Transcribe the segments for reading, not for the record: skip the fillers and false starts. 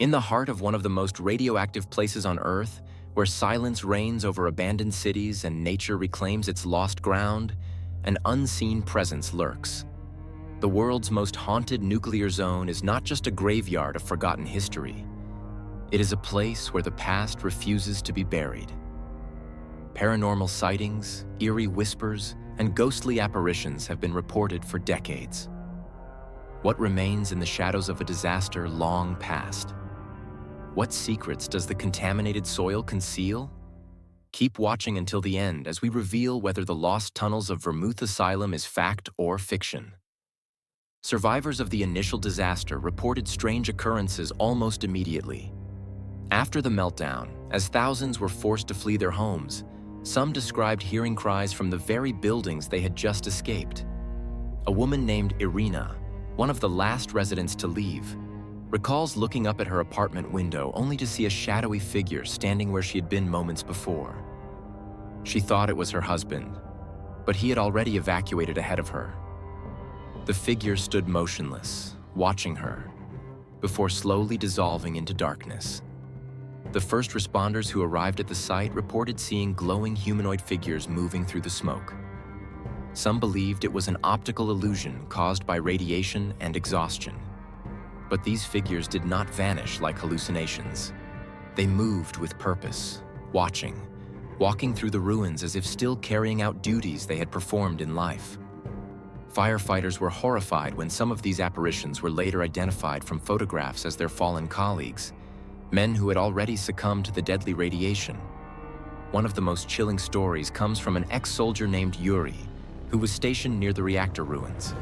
In the heart of one of the most radioactive places on Earth, where silence reigns over abandoned cities and nature reclaims its lost ground, an unseen presence lurks. The world's most haunted nuclear zone is not just a graveyard of forgotten history. It is a place where the past refuses to be buried. Paranormal sightings, eerie whispers, and ghostly apparitions have been reported for decades. What remains in the shadows of a disaster long past? What secrets does the contaminated soil conceal? Keep watching until the end as we reveal whether the lost tunnels of Vermouth Asylum is fact or fiction. Survivors of the initial disaster reported strange occurrences almost immediately. After the meltdown, as thousands were forced to flee their homes, some described hearing cries from the very buildings they had just escaped. A woman named Irina, one of the last residents to leave, recalls looking up at her apartment window only to see a shadowy figure standing where she had been moments before. She thought it was her husband, but he had already evacuated ahead of her. The figure stood motionless, watching her, before slowly dissolving into darkness. The first responders who arrived at the site reported seeing glowing humanoid figures moving through the smoke. Some believed it was an optical illusion caused by radiation and exhaustion. But these figures did not vanish like hallucinations. They moved with purpose, walking through the ruins as if still carrying out duties they had performed in life. Firefighters were horrified when some of these apparitions were later identified from photographs as their fallen colleagues, men who had already succumbed to the deadly radiation. One of the most chilling stories comes from an ex-soldier named Yuri, who was stationed near the reactor ruins.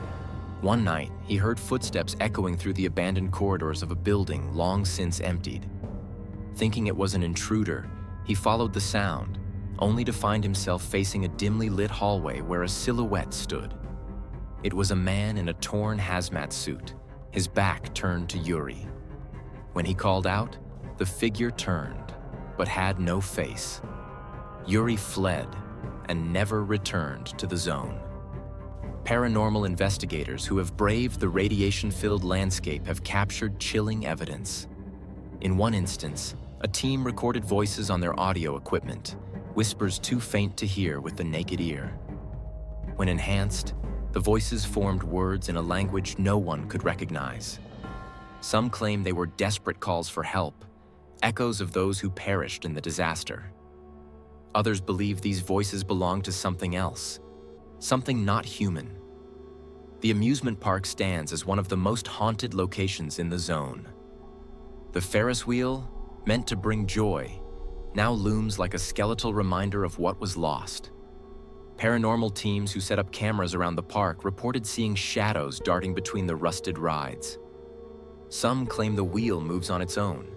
One night, he heard footsteps echoing through the abandoned corridors of a building long since emptied. Thinking it was an intruder, he followed the sound, only to find himself facing a dimly lit hallway where a silhouette stood. It was a man in a torn hazmat suit, his back turned to Yuri. When he called out, the figure turned, but had no face. Yuri fled and never returned to the zone. Paranormal investigators who have braved the radiation-filled landscape have captured chilling evidence. In one instance, a team recorded voices on their audio equipment, whispers too faint to hear with the naked ear. When enhanced, the voices formed words in a language no one could recognize. Some claim they were desperate calls for help, echoes of those who perished in the disaster. Others believe these voices belong to something else, something not human. The amusement park stands as one of the most haunted locations in the zone. The Ferris wheel, meant to bring joy, now looms like a skeletal reminder of what was lost. Paranormal teams who set up cameras around the park reported seeing shadows darting between the rusted rides. Some claim the wheel moves on its own,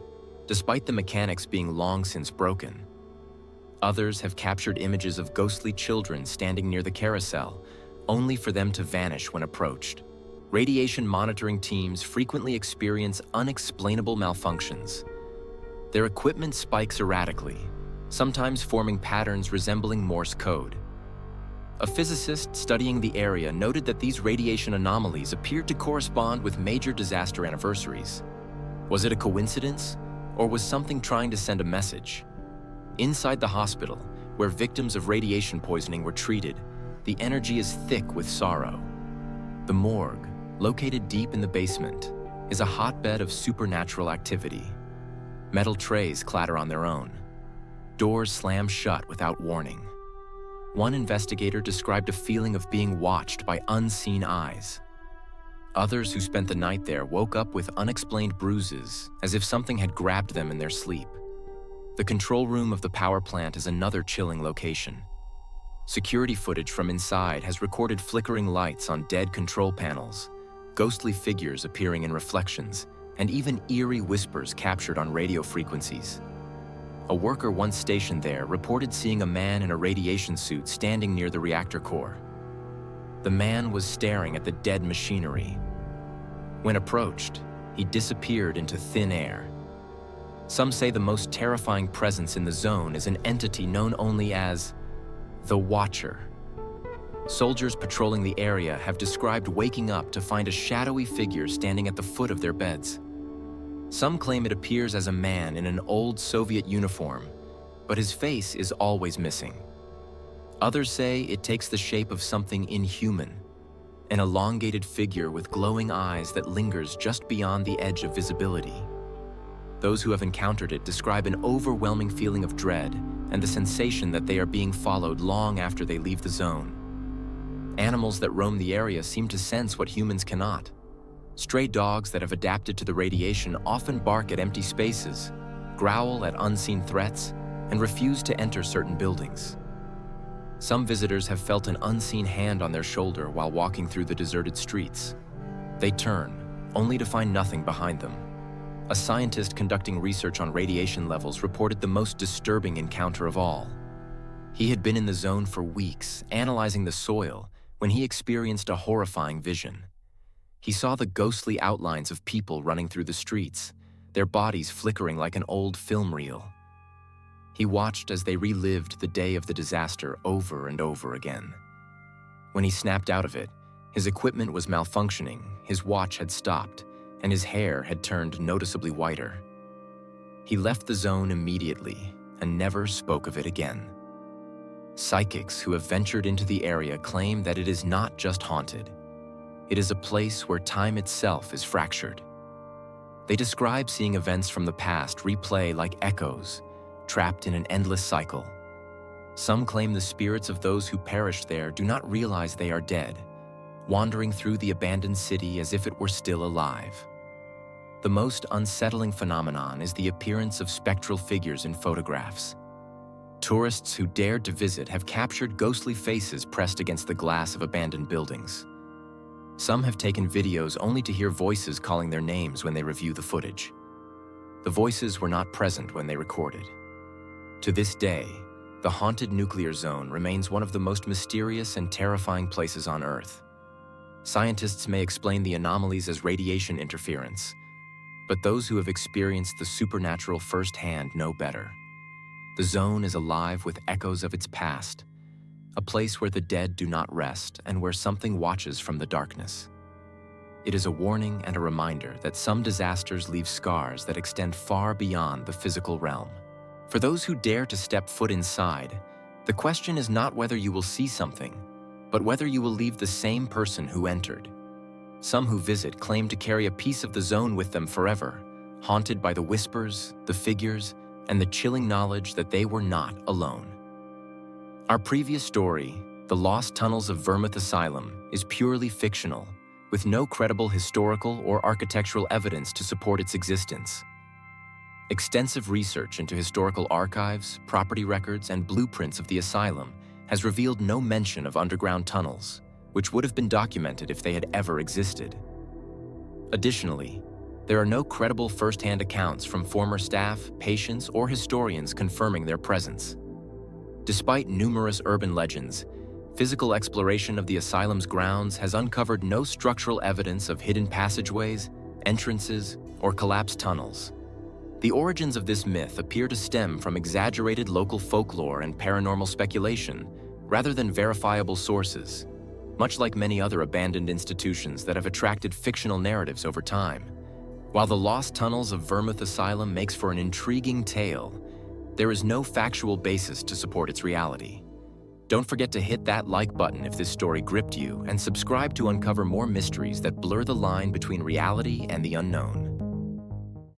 despite the mechanics being long since broken. Others have captured images of ghostly children standing near the carousel, only for them to vanish when approached. Radiation monitoring teams frequently experience unexplainable malfunctions. Their equipment spikes erratically, sometimes forming patterns resembling Morse code. A physicist studying the area noted that these radiation anomalies appeared to correspond with major disaster anniversaries. Was it a coincidence, or was something trying to send a message? Inside the hospital, where victims of radiation poisoning were treated, the energy is thick with sorrow. The morgue, located deep in the basement, is a hotbed of supernatural activity. Metal trays clatter on their own. Doors slam shut without warning. One investigator described a feeling of being watched by unseen eyes. Others who spent the night there woke up with unexplained bruises, as if something had grabbed them in their sleep. The control room of the power plant is another chilling location. Security footage from inside has recorded flickering lights on dead control panels, ghostly figures appearing in reflections, and even eerie whispers captured on radio frequencies. A worker once stationed there reported seeing a man in a radiation suit standing near the reactor core. The man was staring at the dead machinery. When approached, he disappeared into thin air. Some say the most terrifying presence in the zone is an entity known only as the Watcher. Soldiers patrolling the area have described waking up to find a shadowy figure standing at the foot of their beds. Some claim it appears as a man in an old Soviet uniform, but his face is always missing. Others say it takes the shape of something inhuman, an elongated figure with glowing eyes that lingers just beyond the edge of visibility. Those who have encountered it describe an overwhelming feeling of dread and the sensation that they are being followed long after they leave the zone. Animals that roam the area seem to sense what humans cannot. Stray dogs that have adapted to the radiation often bark at empty spaces, growl at unseen threats, and refuse to enter certain buildings. Some visitors have felt an unseen hand on their shoulder while walking through the deserted streets. They turn, only to find nothing behind them. A scientist conducting research on radiation levels reported the most disturbing encounter of all. He had been in the zone for weeks, analyzing the soil, when he experienced a horrifying vision. He saw the ghostly outlines of people running through the streets, their bodies flickering like an old film reel. He watched as they relived the day of the disaster over and over again. When he snapped out of it, his equipment was malfunctioning, his watch had stopped, and his hair had turned noticeably whiter. He left the zone immediately and never spoke of it again. Psychics who have ventured into the area claim that it is not just haunted. It is a place where time itself is fractured. They describe seeing events from the past replay like echoes, trapped in an endless cycle. Some claim the spirits of those who perished there do not realize they are dead, wandering through the abandoned city as if it were still alive. The most unsettling phenomenon is the appearance of spectral figures in photographs. Tourists who dared to visit have captured ghostly faces pressed against the glass of abandoned buildings. Some have taken videos only to hear voices calling their names when they review the footage. The voices were not present when they recorded. To this day, the haunted nuclear zone remains one of the most mysterious and terrifying places on Earth. Scientists may explain the anomalies as radiation interference, but those who have experienced the supernatural firsthand know better. The zone is alive with echoes of its past, a place where the dead do not rest and where something watches from the darkness. It is a warning and a reminder that some disasters leave scars that extend far beyond the physical realm. For those who dare to step foot inside, the question is not whether you will see something, but whether you will leave the same person who entered. Some who visit claim to carry a piece of the zone with them forever, haunted by the whispers, the figures, and the chilling knowledge that they were not alone. Our previous story, The Lost Tunnels of Vermouth Asylum, is purely fictional, with no credible historical or architectural evidence to support its existence. Extensive research into historical archives, property records, and blueprints of the asylum has revealed no mention of underground tunnels, which would have been documented if they had ever existed. Additionally, there are no credible first-hand accounts from former staff, patients, or historians confirming their presence. Despite numerous urban legends, physical exploration of the asylum's grounds has uncovered no structural evidence of hidden passageways, entrances, or collapsed tunnels. The origins of this myth appear to stem from exaggerated local folklore and paranormal speculation, rather than verifiable sources, much like many other abandoned institutions that have attracted fictional narratives over time. While The Lost Tunnels of Vermouth Asylum makes for an intriguing tale, there is no factual basis to support its reality. Don't forget to hit that like button if this story gripped you, and subscribe to uncover more mysteries that blur the line between reality and the unknown.